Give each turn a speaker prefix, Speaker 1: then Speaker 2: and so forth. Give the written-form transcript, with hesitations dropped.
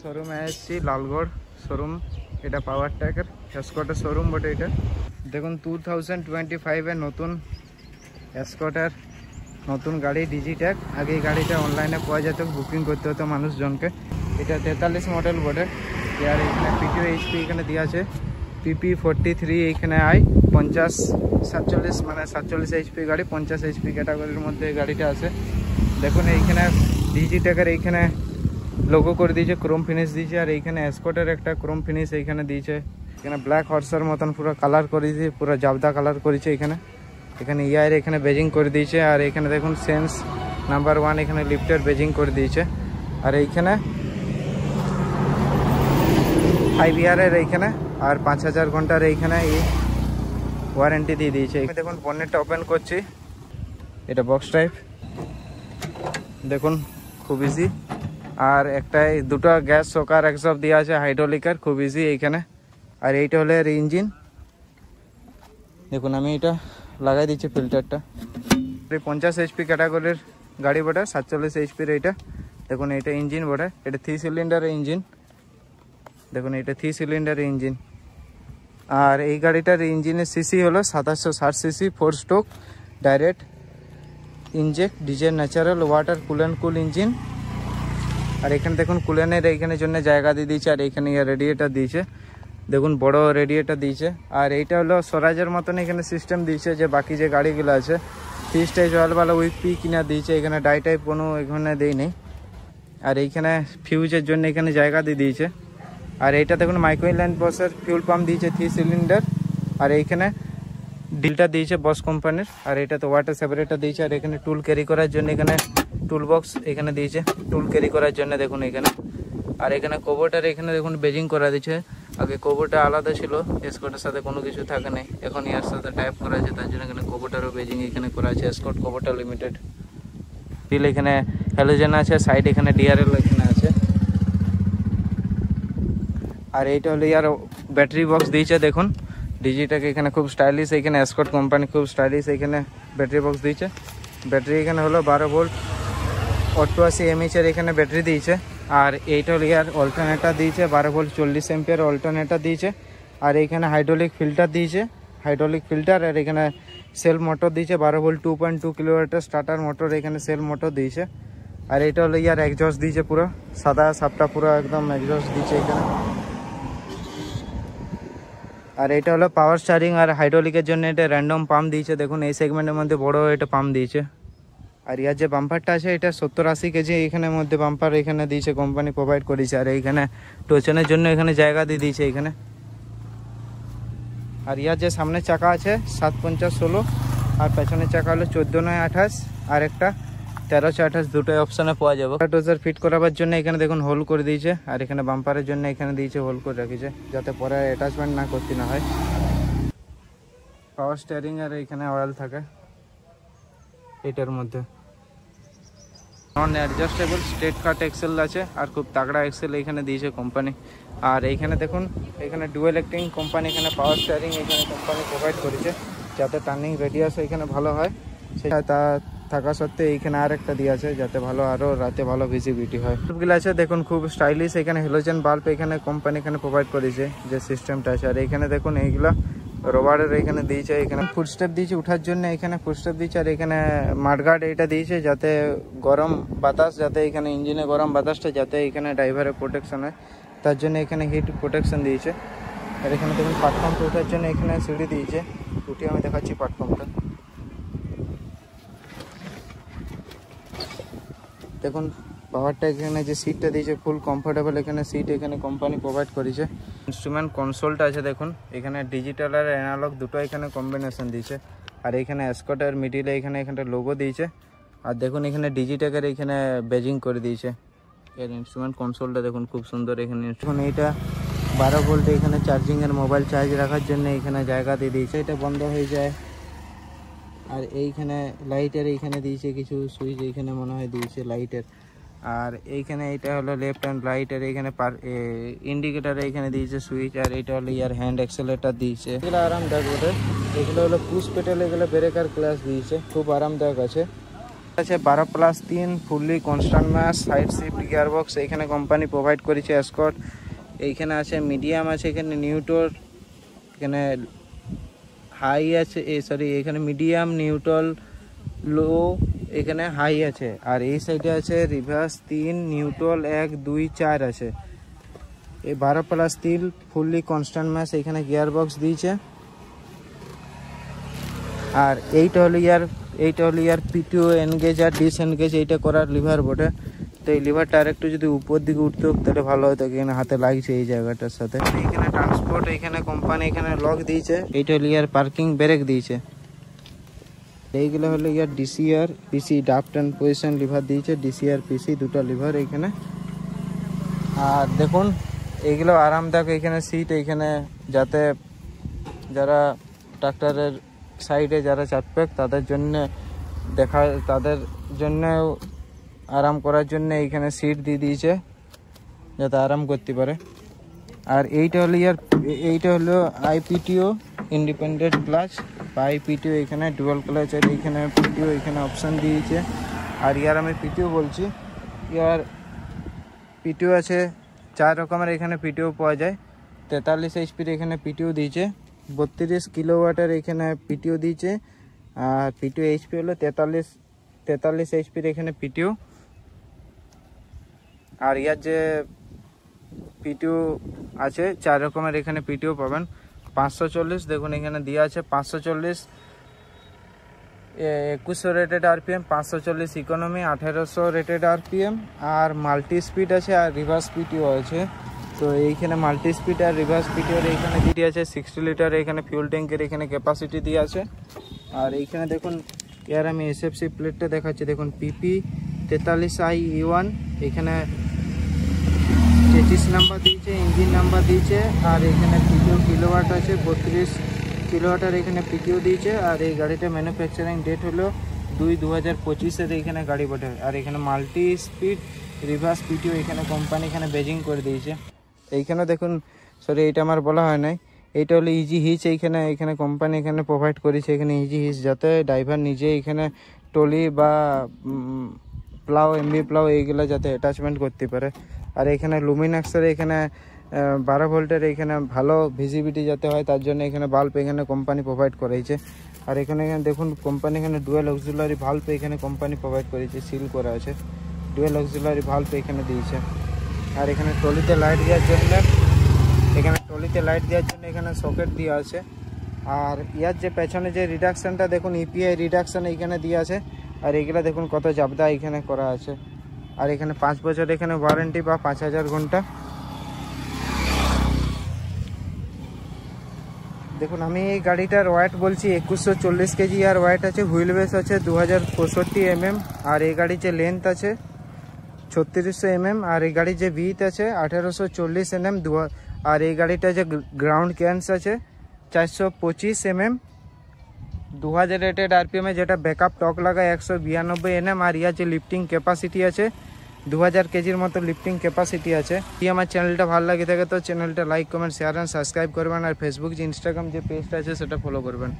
Speaker 1: শোরুমে এসেছি, লালগড় শোরুম। এটা পাওয়ার ট্র্যাকের এসকর্টের শোরুম বটে। এটা দেখুন 2025-এর নতুন এসকর্টের নতুন গাড়ি ডিজিট্যাগ। আগে এই গাড়িটা অনলাইনে পাওয়া যেত, বুকিং করতে হতো মানুষজনকে। এটা 43 মডেল বটে। আর এখানে পিটিও এইচপি এখানে দেওয়া আছে, PP43 এইখানে আই 50-47 মানে 47 এইচপি গাড়ি, 50 এইচপি ক্যাটাগরির মধ্যে এই গাড়িটা আছে। দেখুন এইখানে ডিজিট্যাগের এইখানে লোগো করে দিয়েছে, ক্রোম ফিনিশ দিয়েছে। আর এইখানে এসকর্টের একটা ক্রোম ফিনিশ এইখানে দিয়েছে। এখানে ব্ল্যাক হর্সের মতন পুরো কালার করে দিয়েছে, পুরো জাবদা কালার করেছে। এখানে ইয়ার এখানে বেজিং করে দিয়েছে। আর এখানে দেখুন সেন্স নাম্বার 1 এখানে লিফটের বেজিং করে দিয়েছে। আর এইখানে 5 ইয়ারের এইখানে আর 5000 ঘন্টার এইখানে এই ওয়ারেন্টি দিয়ে দিয়েছে। দেখুন বনেটটা ওপেন করছি, এটা বক্স টাইপ। দেখুন খুব ইজি। আর একটা দুটো গ্যাস শোকার একসব দেওয়া আছে হাইড্রোলিকের, খুব ইজি এইখানে। আর এইটা হলো এর ইঞ্জিন। দেখুন আমি এটা লাগাই দিচ্ছি ফিল্টারটা। 50 এইচপি ক্যাটাগরির গাড়ি বটে, 47 এইচপির এইটা। দেখুন এইটা ইঞ্জিন বটে, এটা 3 সিলিন্ডারের ইঞ্জিন। দেখুন এটা 3 সিলিন্ডারের ইঞ্জিন। আর এই গাড়িটার ইঞ্জিনের সিসি হলো 2760 CC, 4 stroke direct inject diesel natural water কুলেন কুল ইঞ্জিন। আর এখানে দেখুন কুলেনের এইখানে জন্য জায়গা দিয়ে দিয়েছে। আর এইখানে রেডিয়েটার দিয়েছে, দেখুন বড় রেডিয়েটার দিয়েছে। আর এইটা হলো স্বরাজের মতন এখানে সিস্টেম দিয়েছে, যে বাকি যে গাড়িগুলো আছে 3 স্টেজ অয়েলওয়ালা উইক পি কিনা দিয়েছে। এখানে ডাই টাইপ কোনো এখানে দেই নেই। আর এইখানে ফিউজের জন্য এখানে জায়গা দিয়ে দিয়েছে। আর এইটা দেখুন মাইক্রোল্যান্ড বসের ফিউল পাম্প দিয়েছে 3 সিলিন্ডার। আর এইখানে ডিলটা দিয়েছে বস কোম্পানির। আর এটা তো ওয়াটার সেপারেটর দিয়েছে। আর এখানে টুল ক্যারি করার জন্য এখানে টুল বক্স এখানে দিয়েছে, টুল ক্যারি করার জন্য দেখুন এখানে। আর এখানে কোবোটার এখানে দেখুন বেজিং করা দিয়েছে। আগে কোবোটা আলাদা ছিল, এসকর্টের সাথে কোনো কিছু থাকে নাই, এখন এর সাথে টাইপ করা আছে, তার জন্য এখানে কোবোটারও বেজিং এখানে করা আছে। এসকর্ট কোবোটা লিমিটেড ডিল এখানে হ্যালোজেন আছে, সাইড এখানে ডিআরএল এখানে আছে। আর এইটা হলো ইয়ার ব্যাটারি বক্স দিয়েছে। দেখুন ডিজিটাকে এখানে খুব স্টাইলিশ, এখানে এসকর্ট কোম্পানি খুব স্টাইলিশ এখানে ব্যাটারি বক্স দিয়েছে। ব্যাটারি এখানে হলো 12 ভোল্ট 88 mAh এর এখানে ব্যাটারি দিয়েছে। আর এইটা হলো ইয়ার অল্টারনেটার দিয়েছে, 12 ভোল্ট 40 অ্যাম্পিয়ার অল্টারনেটার দিয়েছে। আর এইখানে হাইড্রোলিক ফিল্টার দিয়েছে, হাইড্রোলিক ফিল্টার। আর এখানে সেল মোটর দিয়েছে, 12 ভোল্ট 2.2 কিলোওয়াটের স্টার্টার মোটর এখানে সেল মোটর দিয়েছে। আর এইটা হলো ইয়ার এক্সজস্ট দিয়েছে, পুরো সাদা সাপটা পুরো একদম এক্সজস্ট দিয়েছে এখানে। আর এটা হলো পাওয়ার স্টারিং। আর হাইড্রোলিকের জন্য এটা র্যান্ডম পাম্প দিয়েছে। দেখুন এই সেগমেন্টের মধ্যে বড় এটা পাম্প দিয়েছে। আর ইয়ার যে বাম্পারটা আছে এটা 70-80 কেজি এখানে মধ্যে বাম্পার এখানে দিয়েছে, কোম্পানি প্রোভাইড করেছে। আর এইখানে টোচনের জন্য এখানে জায়গা দিয়ে দিয়েছে এখানে। আর ইয়ার যে সামনের চাকা আছে 750-16, আর পেছনের চাকা হলো 14-28, আর একটা 13-28, দুটোই অপশানে পাওয়া যাবে। টোজার ফিট করাবার জন্য এখানে দেখুন হোল করে দিয়েছে। আর এখানে বাম্পারের জন্য এখানে দিয়েছে হোল করে রেখেছে, যাতে পরে অ্যাটাচমেন্ট না করতে না হয়। পাওয়ার স্টিয়ারিং আর এখানে অয়েল থাকে এটার মধ্যে। নন অ্যাডজাস্টেবল স্ট্রেট কাট এক্সেল আছে, আর খুব তাগড়া এক্সেল এখানে দিয়েছে কোম্পানি। আর এইখানে দেখুন এখানে ডুয়েল অ্যাক্টিং কোম্পানি এখানে পাওয়ার স্টিয়ারিং এখানে কোম্পানি প্রোভাইড করেছে, যাতে টার্নিং রেডিয়াস এখানে ভালো হয়। সেটা তা থাকা সত্ত্বেও এইখানে আর একটা দিয়ে আছে, যাতে ভালো আরও রাতে ভালো ভিজিবিলিটি হয়। বাল্বগুলো আছে দেখুন খুব স্টাইলিশ, এখানে হেলোজেন বাল্ব এখানে কোম্পানি এখানে প্রোভাইড করেছে যে সিস্টেমটা আছে। আর এইখানে দেখুন এইগুলো রবারের এখানে দিয়েছে, এখানে ফুটস্টেপ দিয়েছে উঠার জন্য, এখানে ফুটস্টেপ দিয়েছে। আর এখানে মাঠগার্ড এটা দিয়েছে, যাতে গরম বাতাস, যাতে এখানে ইঞ্জিনে গরম বাতাসটা যাতে এখানে ড্রাইভারের প্রোটেকশন হয়, তার জন্য এখানে হিট প্রোটেকশন দিয়েছে। আর এখানে দেখুন প্ল্যাটফর্মটা ওঠার জন্য এখানে সিঁড়ি দিয়েছে, উঠিয়ে আমি দেখাচ্ছি প্ল্যাটফর্মটা। দেখুন পাওয়ারটা এখানে যে সিটটা দিয়েছে ফুল কমফোর্টেবল এখানে সিট এখানে কোম্পানি প্রোভাইড করেছে। ইনস্ট্রুমেন্ট কনসোলটা আছে দেখুন, এখানে ডিজিটাল আর অ্যানালগ দুটো এখানে কম্বিনেশন দিয়েছে। আর এখানে এসকর্ট আর মিডিলে এখানে লোগো দিয়েছে। আর দেখুন এখানে ডিজিটাকের এখানে বেজিং করে দিয়েছে। এর ইনস্ট্রুমেন্ট কনসোলটা দেখুন খুব সুন্দর। এখানে দেখুন এইটা 12 ভোল্ট এখানে চার্জিংয়ের মোবাইল চার্জ রাখার জন্য এখানে জায়গা দিয়ে দিয়েছে, এটা বন্ধ হয়ে যায়। আর এইখানে লাইটের এইখানে দিয়েছে কিছু সুইচ, এইখানে মনে হয় দিয়েছে লাইটের। আর এইখানে এটা হলো লেফট হ্যান্ড লাইট, আর এইখানে ইন্ডিকেটার এইখানে দিয়েছে সুইচ। আর এটা হলো ইয়ার হ্যান্ড অ্যাক্সেলেটার দিয়েছে, এগুলো আরামদায়ক বটে। এগুলো হলো পুশ পেটেল, এগুলো ব্রেকার ক্লাস দিয়েছে, খুব আরামদায়ক আছে। আছে 12+3 ফুললি কনস্ট্যান্ট মাস সাইড শিফট গিয়ার বক্স এখানে কোম্পানি প্রোভাইড করেছে এসকর্ট। এইখানে আছে মিডিয়াম আছে, এখানে নিউট্রাল, এখানে হাই আছে, এখানে মিডিয়াম নিউট্রাল লো, এখানে হাই আছে। আর এই সাইডে আছে রিভার্স 3 নিউট্রাল 1 2 4 আছে। এই 12+3 ফুললি কনস্ট্যান্ট মাস এখানে গিয়ার বক্স দিয়েছে। আর এইটা হলো ইয়ার পিটিও এনগেজ আর ডিসএনগেজ এইটা করার লিভার বটে। তো এই লিভারটা আর একটু যদি উপর দিকে উঠতে তাহলে ভালো হতো, এখানে হাতে লাগছে এই জায়গাটার সাথে। এখানে ট্রান্সপোর্ট, এখানে কোম্পানি এখানে লক দিয়েছে। এইটা হলো ইয়ার পার্কিং ব্রেক দিয়েছে। এইগুলো হলো ইয়ার DCR PC draft and position lever দিয়েছে, ডিসিআর পিসি দুটো লিভার এখানে। আর দেখুন এইগুলো আরামদায়ক, এখানে সিট এইখানে, যাতে যারা ট্রাক্টরের সাইডে যারা চাপবে তাদের জন্য আরাম করার জন্য এইখানে সিট দিয়ে দিয়েছে যাতে আরাম করতে পারে। আর এইটা হলো আইপিটিও ইন্ডিপেন্ডেন্ট ক্লাচ বা আইপিটিও, এখানে ডুয়াল ক্লাচের এইখানে পিটিও এখানে অপশান দিয়েছে। আর ইয়ার আমি পিটিও বলছি, ইয়ার পিটিও আছে 4 রকমের, এখানে পিটিও পাওয়া যায়। 43 এইচপির এখানে পিটিও দিয়েছে, 32 কিলোওয়াটের এখানে পিটিও দিয়েছে। আর পিটিও এইচপি হলো 43 এইচপির এখানে পিটিও। আর ইয়ার যে পিটিও আছে 4 রকমের এখানে পিটিও পাবেন। 540 দেখুন এখানে দেওয়া আছে, 540 2100 rated RPM, 540 economy, 1800 rated RPM. আর মাল্টি স্পিড আছে আর রিভার্স পিটিও আছে। তো এইখানে মাল্টি স্পিড আর রিভার্স পিটিওর এইখানে দিয়ে আছে 60 লিটার এখানে ফিউল ট্যাঙ্কের এখানে ক্যাপাসিটি দিয়ে আছে। আর এইখানে দেখুন ইয়ার আমি এসএফসি প্লেটটা দেখাচ্ছি, দেখুন পিপি 43IE1 এখানে 33 নাম্বার দিয়েছে, ইঞ্জিন নাম্বার দিয়েছে। আর এখানে পিটিও কিলোওয়াট আছে 32 কিলোওয়াটের এখানে পিটিও দিয়েছে। আর এই গাড়িটা ম্যানুফ্যাকচারিং ডেট হলো 2/2025-এর এইখানে গাড়ি বটে। আর এখানে মাল্টি স্পিড রিভার্স পিটিও এখানে কোম্পানি এখানে বেজিং করে দিয়েছে। এইখানে দেখুন, এইটা আমার বলা হয় নাই, এইটা হলো ইজি হিচ, এইখানে কোম্পানি এখানে প্রোভাইড করেছে এখানে ইজি হিচ, যাতে ড্রাইভার নিজে এখানে টলি বা প্লাও এমবি প্লাও এইগুলো যাতে অ্যাটাচমেন্ট করতে পারে। আর এখানে লুমিনাক্সের এখানে 12 ভোল্টের এখানে ভালো ভিজিবিলিটি যাতে হয় তার জন্য এখানে বাল্ব এখানে কোম্পানি প্রোভাইড করেছে। আর এখানে দেখুন কোম্পানি এখানে ডুয়েল অক্সিলারি ভাল্ব এখানে কোম্পানি প্রোভাইড করেছে, সিল করা আছে, ডুয়েল অক্সিলারি ভাল্ব এখানে দিয়েছে। আর এখানে টলিতে লাইট দেওয়ার জন্য এখানে সকেট দেওয়া আছে। আর ইয়ার যে পেছনে যে রিডাকশানটা দেখুন ইপিআই রিডাকশান এইখানে দিয়ে আছে। আর এইগুলো দেখুন কত জাবদা এখানে করা আছে। আর এখানে 5 বছর এখানে ওয়ারেন্টি বা 5000 ঘন্টা। দেখুন আমি এই গাড়িটার ওয়েট বলছি 2140 কেজি, আর ওয়েট আছে, হুইল বেস আছে 2065 mm। আর এই গাড়ির যে লেন্থ আছে 3600 mm। আর এই গাড়ির যে বিট আছে 1840 mm। আর এই গাড়িটা যে গ্রাউন্ড ক্যান্স আছে 425 mm, 2000 রেটেড আরপিএমে, যেটা ব্যাকআপ টক লাগায় 192 Nm। আর ইয়ার যে লিফটিং ক্যাপাসিটি আছে 2000 কেজির মতো লিফটিং ক্যাপাসিটি আছে। আমার চ্যানেলটা ভালো লাগে থাকে তো চ্যানেলটা like comment share and subscribe করবেন। আর ফেসবুক যে ইনস্টাগ্রাম যে পেজটা আছে সেটা ফলো করবেন।